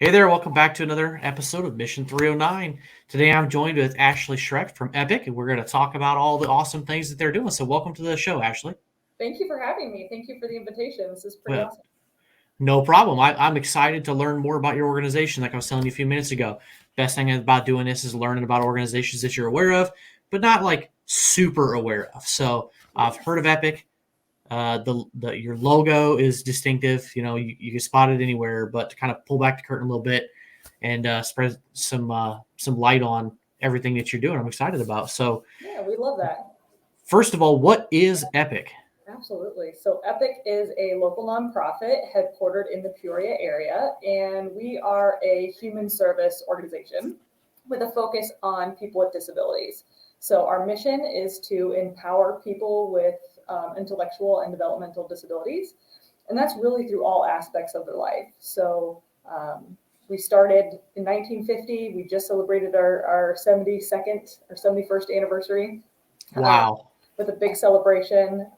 Hey there, welcome back to another episode of Mission 309. Today I'm joined with Ashley Schreck from Epic, and we're going to talk about all the awesome things that they're doing. So welcome to the show, Ashley. Thank you for having me. Thank you for the invitation. This is pretty Well, awesome. no problem. I'm excited to learn more about your organization, like I was telling you a few minutes ago. Best thing about doing this is learning about organizations that you're aware of, but not like super aware of. So I've heard of Epic. Your logo is distinctive. You can spot it anywhere. But to kind of pull back the curtain a little bit and spread some light on everything that you're doing, I'm excited about. So, Yeah, we love that. first of all, what is Epic? Absolutely. So Epic is a local nonprofit headquartered in the Peoria area, and we are a human service organization with a focus on people with disabilities. So our mission is to empower people with intellectual and developmental disabilities, and that's really through all aspects of their life. So we started in 1950. We just celebrated our 72nd or 71st anniversary. Wow. With a big celebration.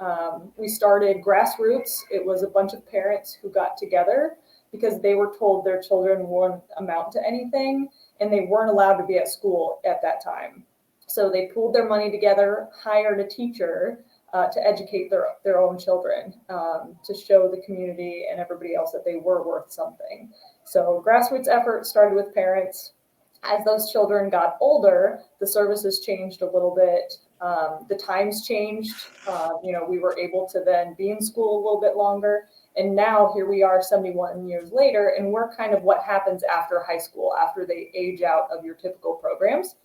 We started grassroots. It was a bunch of parents who got together because they were told their children wouldn't amount to anything and they weren't allowed to be at school at that time. So they pooled their money together, hired a teacher to educate their own children, to show the community and everybody else that they were worth something. So grassroots effort started with parents. As those children got older, the services changed a little bit. The times changed. We were able to then be in school a little bit longer. And now here we are 71 years later, and we're kind of what happens after high school, after they age out of your typical programs.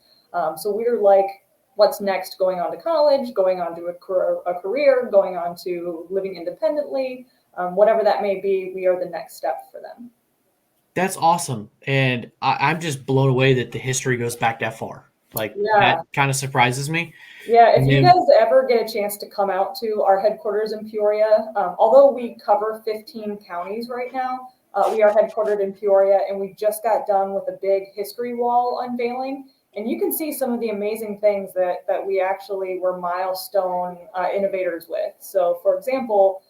So we're like, what's next? Going on to college, going on to a career, going on to living independently, whatever that may be, we are the next step for them. That's awesome. And I'm just blown away that the history goes back that far. Like, Yeah. that kind of surprises me. Yeah, if you And guys ever get a chance to come out to our headquarters in Peoria, although we cover 15 counties right now, we are headquartered in Peoria, and we just got done with a big history wall unveiling. And you can see some of the amazing things that we actually were milestone innovators with. So, for example,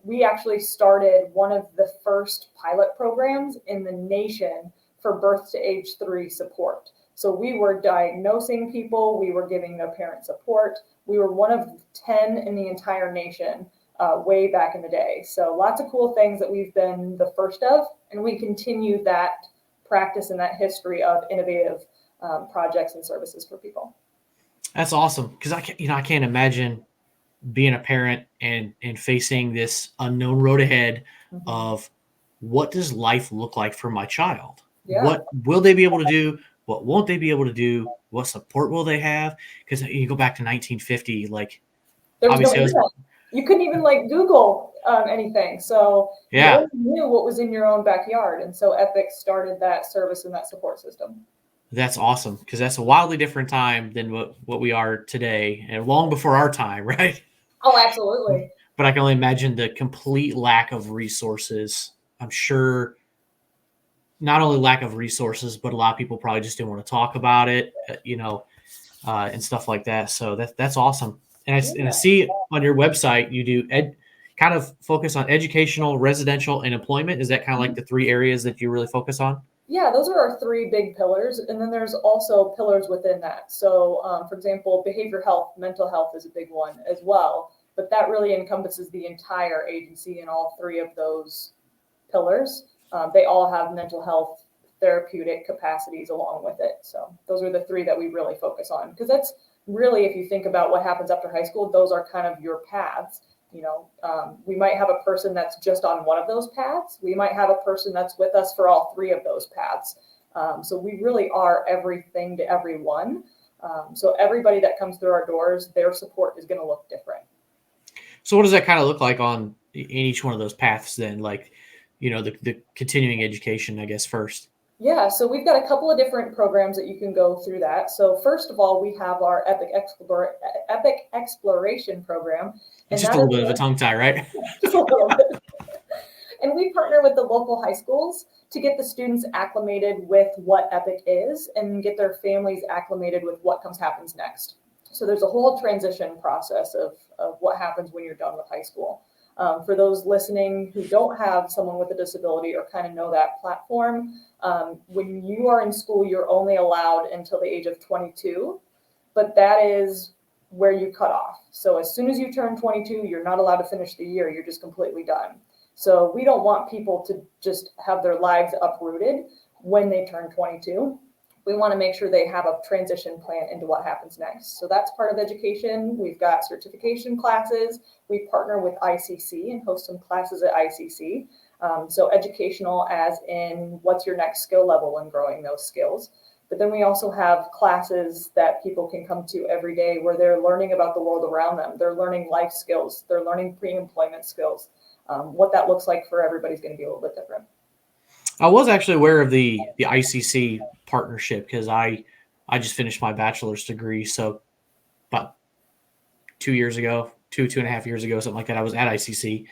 we actually started one of the first pilot programs in the nation for birth to age 3 support. So we were diagnosing people, we were giving their parent support. We were one of 10 in the entire nation way back in the day. So lots of cool things that we've been the first of, and we continue that practice and that history of innovative projects and services for people. that's awesome because I can't imagine being a parent and facing this unknown road ahead Mhm. of what does life look like for my child? Yeah. What will they be able to do? What won't they be able to do? What support will they have? Because you go back to 1950, like There was no obviously internet. You couldn't even like Google anything. So you yeah, only knew what was in your own backyard. And so Epic started that service and that support system. that's awesome because that's a wildly different time than what we are today and long before our time, right? Oh, absolutely. But I can only imagine the complete lack of resources. I'm sure not only lack of resources, but a lot of people probably just didn't want to talk about it, and stuff like that. So that's awesome. And I Yeah. see on your website you do kind of focus on educational, residential, and employment. Is that kind of like the three areas that you really focus on? Yeah, those are our three big pillars. And then there's also pillars within that. So, for example, behavior health, mental health is a big one as well. But that really encompasses the entire agency in all three of those pillars. They all have mental health therapeutic capacities along with it. So those are the three that we really focus on because that's really, if you think about what happens after high school, those are kind of your paths. We might have a person that's just on one of those paths. We might have a person that's with us for all three of those paths. So we really are everything to everyone. So everybody that comes through our doors, their support is going to look different. So what does that kind of look like in each one of those paths then? Like, the continuing education, I guess, first. Yeah, so we've got a couple of different programs that you can go through that. So first of all, we have our Epic Exploration program, and It's just that a little is bit of a tongue tie, right? just a little bit. And we partner with the local high schools to get the students acclimated with what Epic is and get their families acclimated with what happens next. So there's a whole transition process of what happens when you're done with high school. For those listening who don't have someone with a disability or kind of know that platform, when you are in school, you're only allowed until the age of 22, but that is where you cut off. So as soon as you turn 22, you're not allowed to finish the year. You're just completely done. So we don't want people to just have their lives uprooted when they turn 22. We want to make sure they have a transition plan into what happens next. So that's part of education. We've got certification classes. We partner with ICC and host some classes at ICC. So educational as in what's your next skill level and growing those skills. But then we also have classes that people can come to every day where they're learning about the world around them. They're learning life skills. They're learning pre-employment skills. What that looks like for everybody's going to be a little bit different. I was actually aware of the ICC partnership because I just finished my bachelor's degree. So about 2 years ago, two and a half years ago, something like that, I was at ICC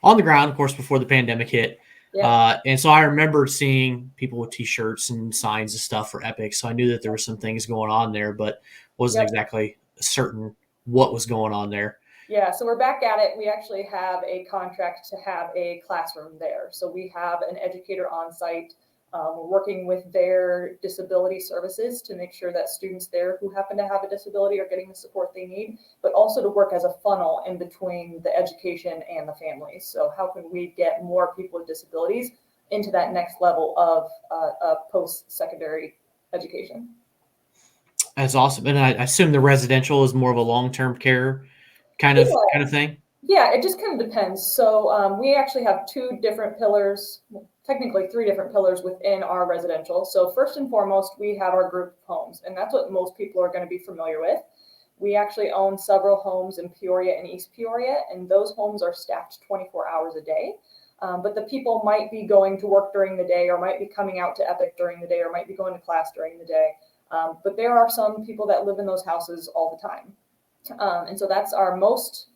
on the ground, of course, before the pandemic hit. Yeah. And so I remember seeing people with T-shirts and signs and stuff for Epic. So I knew that there were some things going on there, but wasn't Yep. exactly certain what was going on there. Yeah, so we're back at it. We actually have a contract to have a classroom there. So we have an educator on site. We're working with their disability services to make sure that students there who happen to have a disability are getting the support they need, but also to work as a funnel in between the education and the families. So how can we get more people with disabilities into that next level of post-secondary education? That's awesome. And I assume the residential is more of a long-term care kind of thing. Yeah, it just kind of depends. So we actually have two different pillars, technically three different pillars within our residential. So first and foremost, we have our group of homes, and that's what most people are going to be familiar with. We actually own several homes in Peoria and East Peoria, and those homes are staffed 24 hours a day. But the people might be going to work during the day, or might be coming out to Epic during the day, or might be going to class during the day. But there are some people that live in those houses all the time. And so that's our most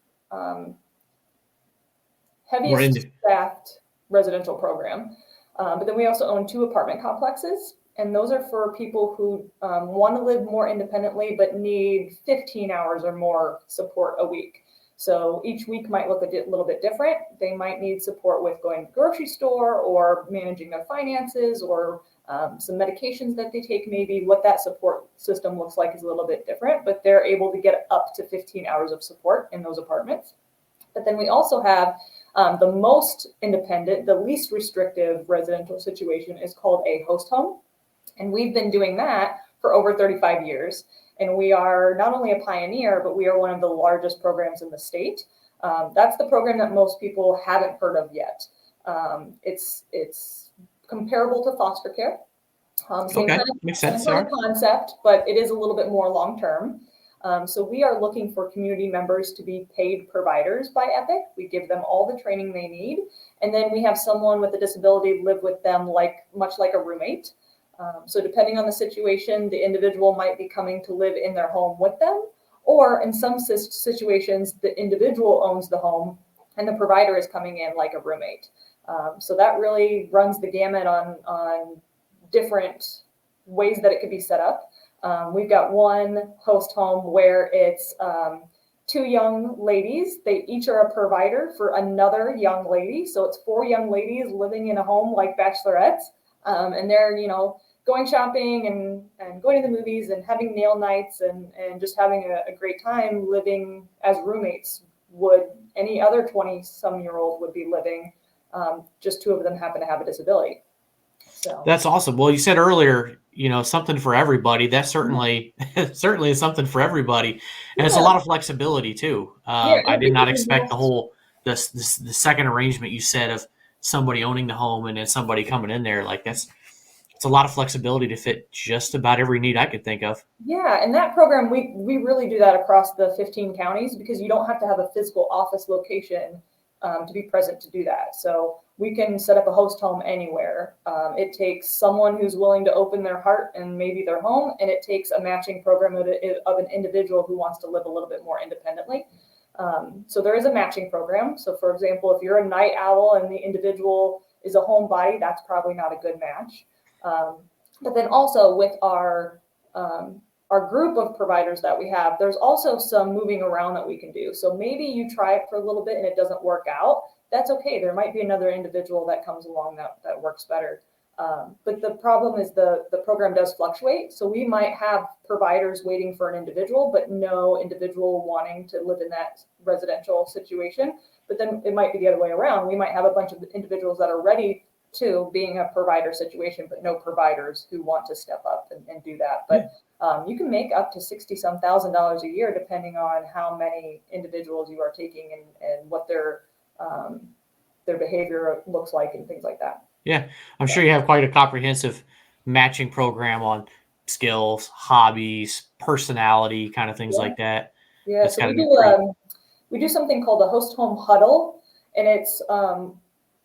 heaviest staffed residential program. But then we also own 2 apartment complexes, and those are for people who want to live more independently but need 15 hours or more support a week. So each week might look a little bit different. They might need support with going to the grocery store or managing their finances or some medications that they take. Maybe what that support system looks like is a little bit different, but they're able to get up to 15 hours of support in those apartments. But then we also have the most independent, the least restrictive residential situation is called a host home. And we've been doing that for over 35 years. And we are not only a pioneer, but we are one of the largest programs in the state. That's the program that most people haven't heard of yet. It's comparable to foster care. Same kind of concept, but it is a little bit more long-term. So we are looking for community members to be paid providers by Epic. We give them all the training they need. And then we have someone with a disability live with them much like a roommate. So depending on the situation, the individual might be coming to live in their home with them, or in some situations, the individual owns the home and the provider is coming in like a roommate. So that really runs the gamut on different ways that it could be set up. We've got one host home where it's 2 young ladies. They each are a provider for another young lady. So it's 4 young ladies living in a home like bachelorettes. And they're, going shopping and going to the movies and having nail nights and just having a great time living as roommates would any other 20-some-year-old would be living. Just 2 of them happen to have a disability. So that's awesome. Well, you said earlier, something for everybody. That certainly is something for everybody, and it's a lot of flexibility too. I did not expect the second arrangement you said of somebody owning the home and then somebody coming in there. Like it's a lot of flexibility to fit just about every need I could think of. Yeah, and that program we really do that across the 15 counties because you don't have to have a physical office location to be present to do that. So we can set up a host home anywhere. It takes someone who's willing to open their heart and maybe their home, and it takes a matching program of an individual who wants to live a little bit more independently. So there is a matching program. So for example, if you're a night owl and the individual is a homebody, that's probably not a good match. But then also with our our group of providers that we have, there's also some moving around that we can do. So maybe you try it for a little bit and it doesn't work out. That's okay. There might be another individual that comes along that works better. But the problem is the program does fluctuate. So we might have providers waiting for an individual, but no individual wanting to live in that residential situation. But then it might be the other way around. We might have a bunch of individuals that are ready to being a provider situation, but no providers who want to step up and do that. But you can make up to $60-some thousand a year depending on how many individuals you are taking and what their behavior looks like and things like that. Yeah, I'm sure you have quite a comprehensive matching program on skills, hobbies, personality, kind of things like that. Yeah, That's so got to be pretty. we do something called a host home huddle, and it's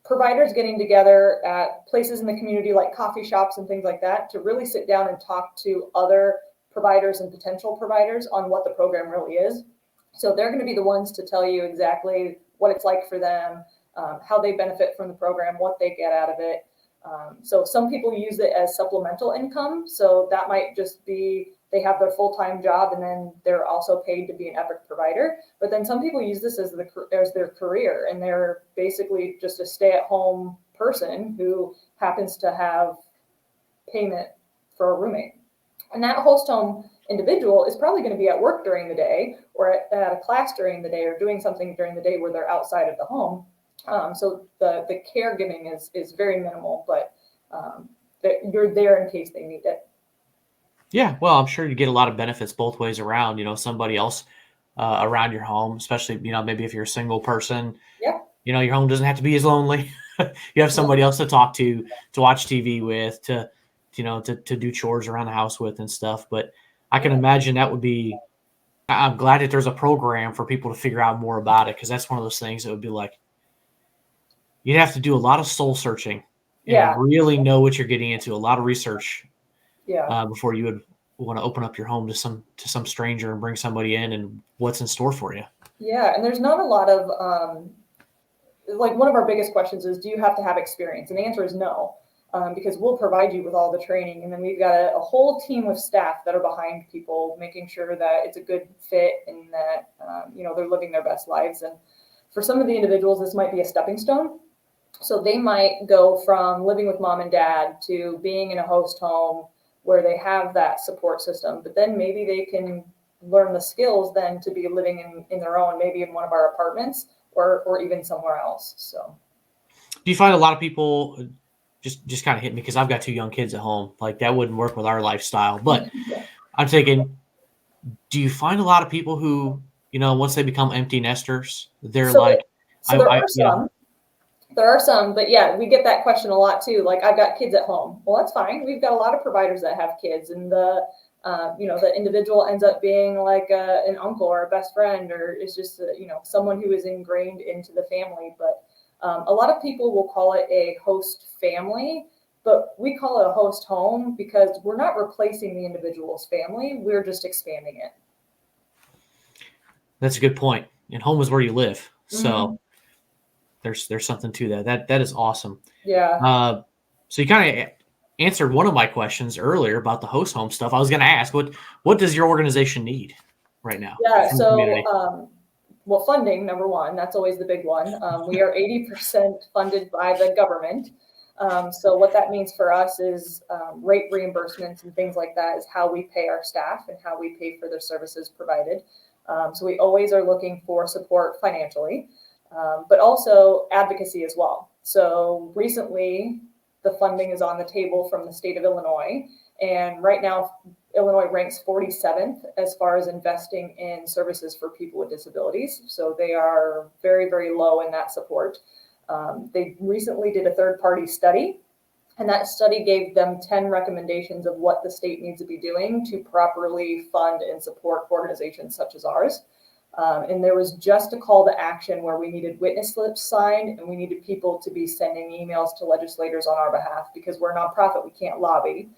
providers getting together at places in the community like coffee shops and things like that to really sit down and talk to other providers and potential providers on what the program really is. So they're going to be the ones to tell you exactly what it's like for them, how they benefit from the program, what they get out of it. So some people use it as supplemental income. So that might just be they have their full-time job and then they're also paid to be an Epic provider. But then some people use this as their career, and they're basically just a stay-at-home person who happens to have payment for a roommate. And that host home individual is probably going to be at work during the day or at a class during the day or doing something during the day where they're outside of the home. So the caregiving is very minimal, but you're there in case they need it. Yeah, well, I'm sure you get a lot of benefits both ways around. Somebody else around your home, especially maybe if you're a single person. Yeah. Your home doesn't have to be as lonely. You have somebody else to talk to watch TV with, to do chores around the house with and stuff. But I can imagine that would be. I'm glad that there's a program for people to figure out more about it, because that's one of those things that would be like you'd have to do a lot of soul searching and really know what you're getting into, a lot of research before you would want to open up your home to some stranger and bring somebody in and what's in store for you. Yeah, and there's not a lot of like one of our biggest questions is, do you have to have experience? And the answer is no, because we'll provide you with all the training, and then we've got a whole team of staff that are behind people, making sure that it's a good fit and that they're living their best lives. And for some of the individuals, this might be a stepping stone. So they might go from living with mom and dad to being in a host home where they have that support system, but then maybe they can learn the skills then to be living in their own, maybe in one of our apartments or even somewhere else. So do you find a lot of people just kind of hit me because I've got 2 young kids at home, like that wouldn't work with our lifestyle, but I'm thinking, do you find a lot of people who, once they become empty nesters, they're so there are some. There are some, but yeah, we get that question a lot too. Like, I've got kids at home. Well, that's fine. We've got a lot of providers that have kids, and the individual ends up being like an uncle or a best friend, or is just someone who is ingrained into the family. But a lot of people will call it a host family, but we call it a host home because we're not replacing the individual's family. We're just expanding it. That's a good point. And home is where you live, so. There's something to that. That is awesome. Yeah. So you kind of answered one of my questions earlier about the host home stuff. I was going to ask, what does your organization need right now? Yeah. So, well, funding, number one, that's always the big one. We are 80% funded by the government. So what that means for us is rate reimbursements and things like that is how we pay our staff and how we pay for their services provided. So we always are looking for support financially. But also advocacy as well. So recently, the funding is on the table from the state of Illinois. And right now, Illinois ranks 47th as far as investing in services for people with disabilities. So they are very, very low in that support. They recently did a third-party study, and that study gave them 10 recommendations of what the state needs to be doing to properly fund and support organizations such as ours. And there was just a call to action where we needed witness slips signed and we needed people to be sending emails to legislators on our behalf because we're a nonprofit, we can't lobby.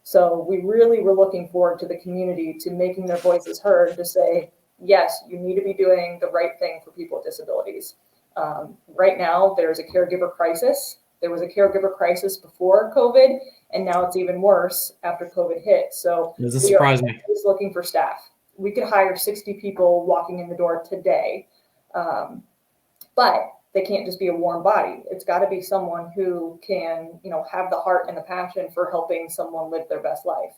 So we really were looking forward to the community to making their voices heard to say, yes, you need to be doing the right thing for people with disabilities. Right now, there's a caregiver crisis There was a caregiver crisis before COVID, and now it's even worse after COVID hit. So Doesn't we are surprise me. always looking for staff. We could hire 60 people walking in the door today, but they can't just be a warm body. It's got to be someone who can, have the heart and the passion for helping someone live their best life.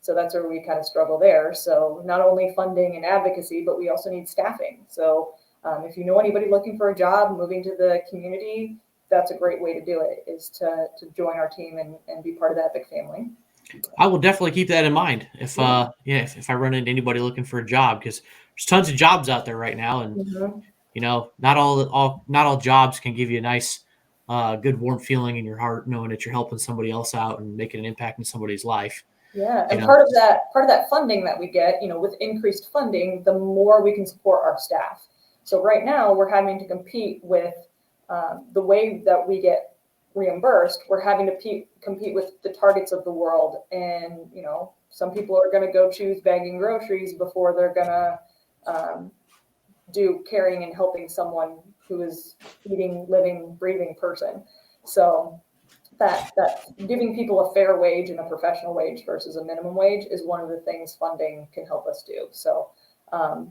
So that's where we kind of struggle there. So not only funding and advocacy, but we also need staffing. So if you know anybody looking for a job, moving to the community, that's a great way to do it, is to join our team and be part of the Epic family. I will definitely keep that in mind if if I run into anybody looking for a job, because there's tons of jobs out there right now, and Mm-hmm. not all jobs can give you a nice, good warm feeling in your heart knowing that you're helping somebody else out and making an impact in somebody's life. Yeah, You and know, part of that funding that we get, with increased funding, the more we can support our staff. So right now we're having to compete with the way that we get reimbursed. We're having to compete with the Targets of the world, and some people are going to go choose bagging groceries before they're going to do caring and helping someone who is eating, living, breathing person. So that giving people a fair wage and a professional wage versus a minimum wage is one of the things funding can help us do. So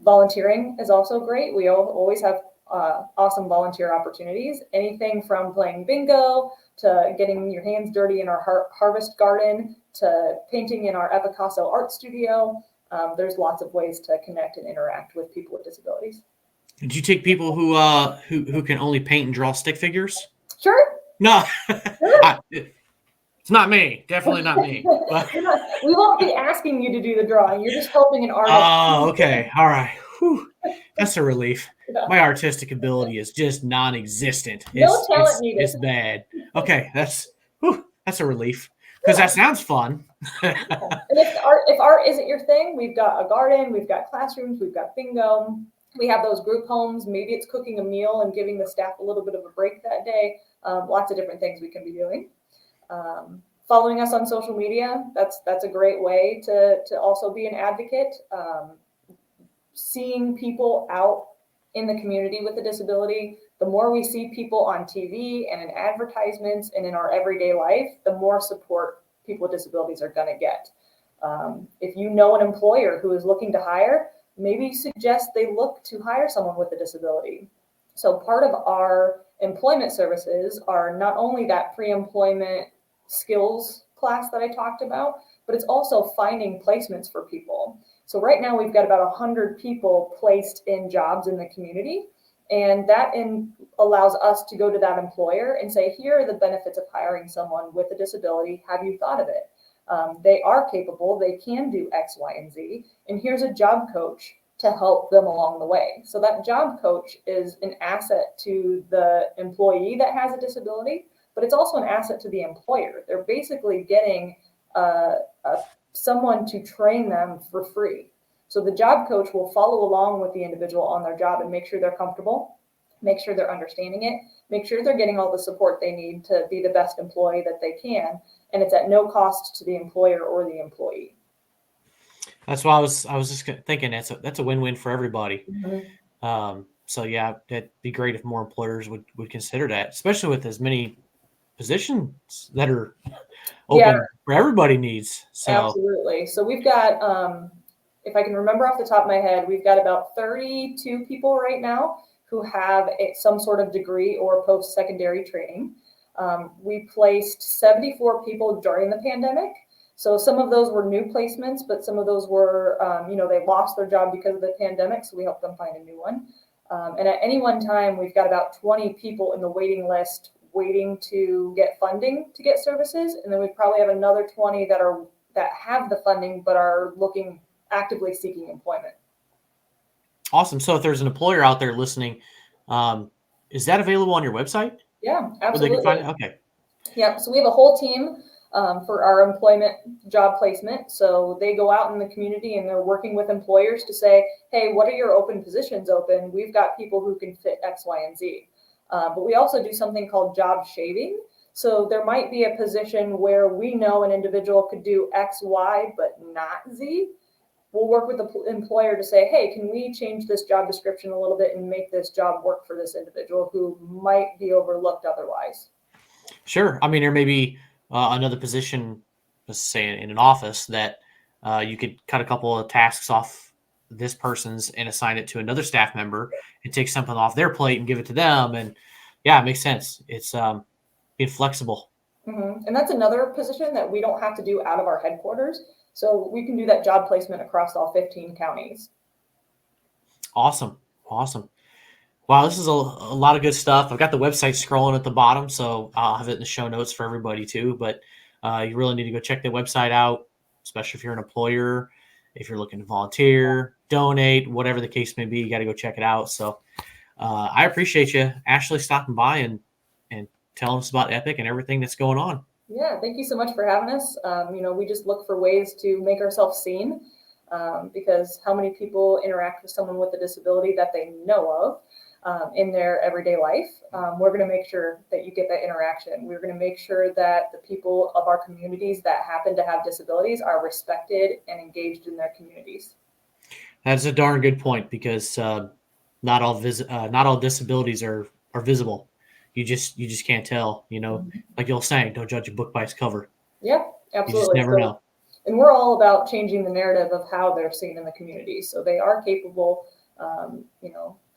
volunteering is also great. We always have awesome volunteer opportunities, anything from playing bingo to getting your hands dirty in our harvest garden to painting in our Epicasso art studio. There's lots of ways to connect and interact with people with disabilities. did you take people who can only paint and draw stick figures? Sure. No, Sure. it's not me. Definitely not me. But We won't be asking you to do the drawing. You're just helping an artist. oh, okay, all right. Whew. That's a relief. Yeah. My artistic ability is just non-existent. No It's talent it's needed. it's bad. Okay, that's a relief because that sounds fun. And if art isn't your thing, we've got a garden, we've got classrooms, we've got bingo. We have those group homes. Maybe it's cooking a meal and giving the staff a little bit of a break that day. Lots of different things we can be doing. Following us on social media, that's a great way to also be an advocate. Seeing people out in the community with a disability, the more we see people on TV and in advertisements and in our everyday life, the more support people with disabilities are going to get. If you know an employer who is looking to hire, maybe suggest they look to hire someone with a disability. So part of our employment services are not only that pre-employment skills class that I talked about, but it's also finding placements for people. So right now we've got about 100 people placed in jobs in the community, and that allows us to go to that employer and say, here are the benefits of hiring someone with a disability. Have you thought of it? They are capable, they can do X, Y, and Z, and here's a job coach to help them along the way. So that job coach is an asset to the employee that has a disability, but it's also an asset to the employer. They're basically getting someone to train them for free. So the job coach will follow along with the individual on their job and make sure they're comfortable, make sure they're understanding it, make sure they're getting all the support they need to be the best employee that they can. And it's at no cost to the employer or the employee. That's why I was just thinking that's a win-win for everybody. Mm-hmm. So yeah, it'd be great if more employers would consider that, especially with as many positions that are Yeah, open for everybody needs. So absolutely. So we've got, if I can remember off the top of my head, we've got about 32 people right now who have some sort of degree or post-secondary training. We placed 74 people during the pandemic. So some of those were new placements, but some of those were, they lost their job because of the pandemic. So we helped them find a new one. And at any one time, we've got about 20 people in the waiting list waiting to get funding to get services. And then we probably have another 20 that have the funding, but are actively seeking employment. awesome. So if there's an employer out there listening, is that available on your website? Yeah, Where they can find absolutely. it? Okay. Yep. So we have a whole team for our employment job placement. So they go out in the community and they're working with employers to say, hey, what are your open positions open? We've got people who can fit X, Y, and Z. But we also do something called job shaving. So there might be a position where we know an individual could do X, Y, but not Z. We'll work with the employer to say, hey, can we change this job description a little bit and make this job work for this individual who might be overlooked otherwise? Sure. I mean, there may be another position, let's say in an office, that you could cut a couple of tasks off this person's and assign it to another staff member and take something off their plate and give it to them. And yeah, it makes sense. It's being flexible. And that's another position that we don't have to do out of our headquarters. So we can do that job placement across all 15 counties. Awesome. Awesome. Wow, this is a lot of good stuff. I've got the website scrolling at the bottom, so I'll have it in the show notes for everybody too. But you really need to go check the website out, especially if you're an employer, if you're looking to volunteer, donate, whatever the case may be. You got to go check it out. So I appreciate you, Ashley, stopping by and telling us about Epic and everything that's going on. Yeah, thank you so much for having us. We just look for ways to make ourselves seen because how many people interact with someone with a disability that they know of in their everyday life? We're going to make sure that you get that interaction. We're going to make sure that the people of our communities that happen to have disabilities are respected and engaged in their communities. That's a darn good point because not all disabilities are visible. You just can't tell. Like you're saying, don't judge a book by its cover. Yeah, absolutely. You just never know. And we're all about changing the narrative of how they're seen in the community. So they are capable.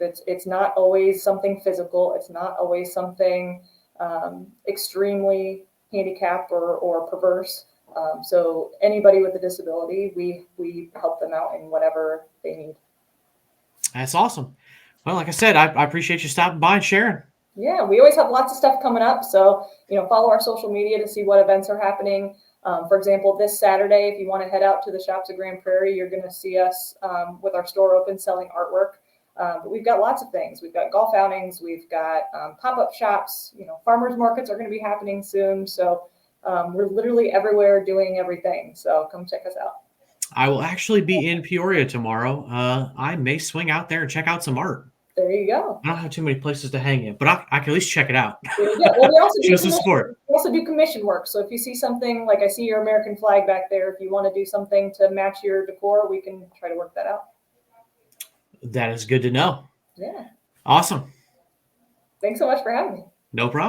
It's not always something physical. It's not always something extremely handicapped or perverse. So anybody with a disability, we help them out in whatever they need. That's awesome. Well, like I said, I appreciate you stopping by and sharing. Yeah, we always have lots of stuff coming up. So, follow our social media to see what events are happening. For example, this Saturday, if you want to head out to the shops of Grand Prairie, you're going to see us with our store open selling artwork. But we've got lots of things. We've got golf outings. We've got pop-up shops. Farmers markets are going to be happening soon. So we're literally everywhere doing everything. So come check us out. I will actually be in Peoria tomorrow. I may swing out there and check out some art. There you go. I don't have too many places to hang it, but I can at least check it out. Well, we also Show some support. We also do commission work. So if you see something, like I see your American flag back there, if you want to do something to match your decor, we can try to work that out. That is good to know. Yeah. Awesome. Thanks so much for having me. No problem.